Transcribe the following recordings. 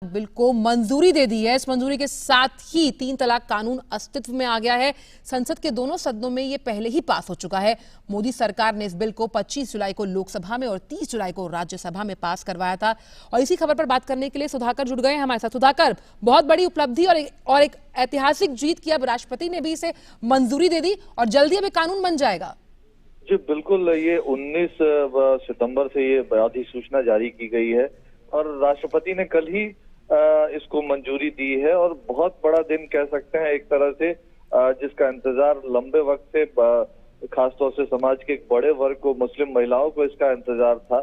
Bill को मंजूरी दे दी है। इस मंजूरी के साथ ही 3 तलाक कानून अस्तित्व में आ गया है। संसद के दोनों सदनों में ये पहले ही पास हो चुका है। मोदी सरकार ने इस बिल को 25 जुलाई को लोकसभा में और 30 जुलाई को राज्यसभा में पास करवाया था। और इसी खबर पर बात करने के लिए सुधाकर जुड़ गए हैं हमारे साथ। सुधाकर, बहुत बड़ी उपलब्धि और एक ऐतिहासिक जीत की अब राष्ट्रपति ने भी इसे मंजूरी दे दी और जल्दी अब कानून बन जाएगा। जी बिल्कुल, ये 19 सितंबर से ये अधिसूचना जारी की गई है और राष्ट्रपति ने कल ही इसको मंजूरी दी है। और बहुत बड़ा दिन कह सकते हैं एक तरह से, जिसका इंतजार लंबे वक्त से, खासतौर से समाज के एक बड़े वर्ग को, मुस्लिम महिलाओं को इसका इंतजार था,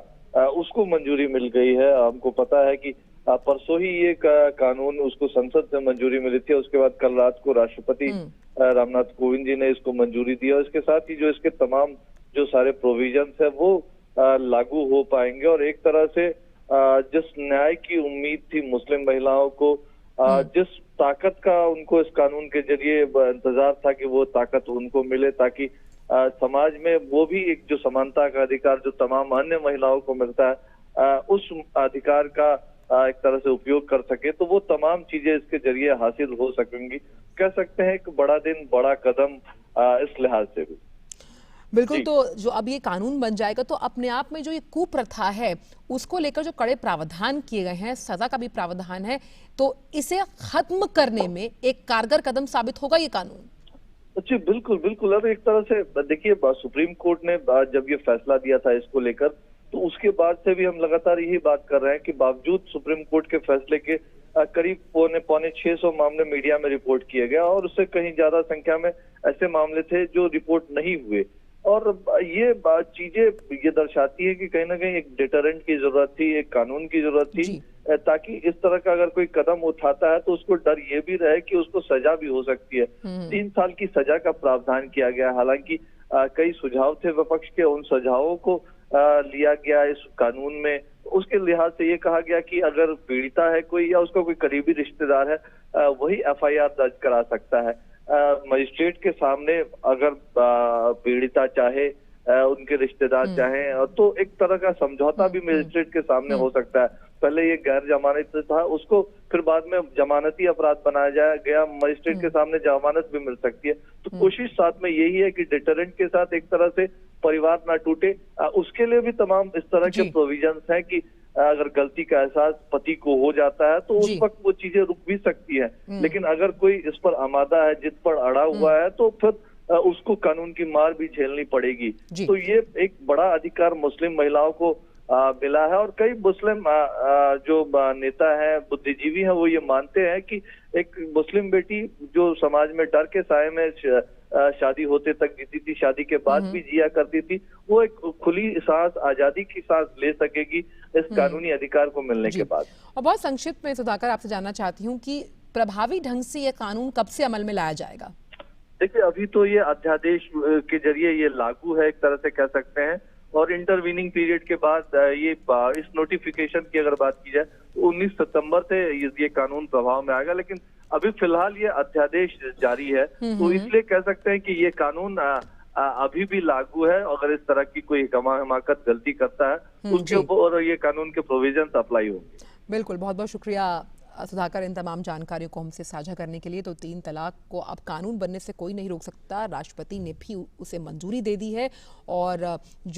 उसको मंजूरी मिल गई है। हमको पता है कि परसों ही ये कानून उसको संसद से मंजूरी मिली थी। उसके बाद कल रात को राष्ट्रपति रामनाथ कोविंद जी ने इसको मंजूरी दी और इसके साथ ही जो इसके तमाम जो सारे प्रोविजंस है वो लागू हो पाएंगे। और एक तरह से जिस न्याय की उम्मीद थी मुस्लिम महिलाओं को, जिस ताकत का उनको इस कानून के जरिए इंतजार था कि वो ताकत उनको मिले, ताकि समाज में वो भी एक जो समानता का अधिकार जो तमाम अन्य महिलाओं को मिलता है, उस अधिकार का एक तरह से उपयोग कर सके, तो वो तमाम चीजें इसके जरिए हासिल हो सकेंगी। कह सकते हैं एक बड़ा दिन, बड़ा कदम इस लिहाज से भी। बिल्कुल, तो जो अब ये कानून बन जाएगा तो अपने आप में जो ये कुप्रथा है उसको लेकर जो कड़े प्रावधान किए गए हैं, सजा का भी प्रावधान है, तो इसे खत्म करने में एक कारगर कदम साबित होगा ये कानून। जी बिल्कुल बिल्कुल। अब एक तरह से देखिए, सुप्रीम कोर्ट ने जब ये फैसला दिया था इसको लेकर, तो उसके बाद से भी हम लगातार यही बात कर रहे हैं कि बावजूद सुप्रीम कोर्ट के फैसले के करीब पौने 600 मामले मीडिया में रिपोर्ट किए गए और उससे कहीं ज्यादा संख्या में ऐसे मामले थे जो रिपोर्ट नहीं हुए। और ये चीजें ये दर्शाती है कि कहीं ना कहीं एक डिटरेंट की जरूरत थी, एक कानून की जरूरत थी, ताकि इस तरह का अगर कोई कदम उठाता है तो उसको डर ये भी रहे कि उसको सजा भी हो सकती है। 3 साल की सजा का प्रावधान किया गया। हालांकि कई सुझाव थे विपक्ष के, उन सुझावों को लिया गया इस कानून में। उसके लिहाज से ये कहा गया कि अगर पीड़िता है कोई या उसका कोई करीबी रिश्तेदार है, वही एफआईआर दर्ज करा सकता है। मजिस्ट्रेट के सामने अगर पीड़िता चाहे, उनके रिश्तेदार चाहें, तो एक तरह का समझौता भी मजिस्ट्रेट के सामने हो सकता है। पहले ये गैर जमानती था, उसको फिर बाद में जमानती अपराध बनाया जाया गया, मजिस्ट्रेट के सामने जमानत भी मिल सकती है। तो कोशिश साथ में यही है कि डिटरेंट के साथ एक तरह से परिवार ना टूटे, उसके लिए भी तमाम इस तरह के प्रोविजंस हैं कि अगर गलती का एहसास पति को हो जाता है तो उस वक्त वो चीजें रुक भी सकती है, लेकिन अगर कोई इस पर आमादा है, जिद पर अड़ा हुआ है, तो फिर उसको कानून की मार भी झेलनी पड़ेगी। तो ये एक बड़ा अधिकार मुस्लिम महिलाओं को मिला है। और कई मुस्लिम जो नेता हैं, बुद्धिजीवी हैं, वो ये मानते हैं कि एक मुस्लिम बेटी जो समाज में डर के साए में शादी होते तक जीती थी, शादी के बाद भी जिया करती थी, वो एक खुली सांस, आजादी की सांस ले सकेगी इस कानूनी अधिकार को मिलने के बाद। और बहुत संक्षिप्त में सुधाकर आपसे जानना चाहती हूँ कि प्रभावी ढंग से ये कानून कब से अमल में लाया जाएगा? देखिए, अभी तो ये अध्यादेश के जरिए ये लागू है, एक तरह से कह सकते हैं। और इंटरवीनिंग पीरियड के बाद ये इस नोटिफिकेशन की अगर बात की जाए तो 19 सितंबर से ये कानून प्रभाव में आएगा, लेकिन अभी फिलहाल ये अध्यादेश जारी है, तो इसलिए कह सकते हैं कि ये कानून अभी भी लागू है। अगर इस तरह की कोई हिमाकत गलती करता है उसके ऊपर ये कानून के प्रोविजंस अप्लाई होंगे। बिल्कुल, बहुत बहुत शुक्रिया सुधाकर इन तमाम जानकारियों को हमसे साझा करने के लिए। तो 3 तलाक को अब कानून बनने से कोई नहीं रोक सकता। राष्ट्रपति ने भी उसे मंजूरी दे दी है और जो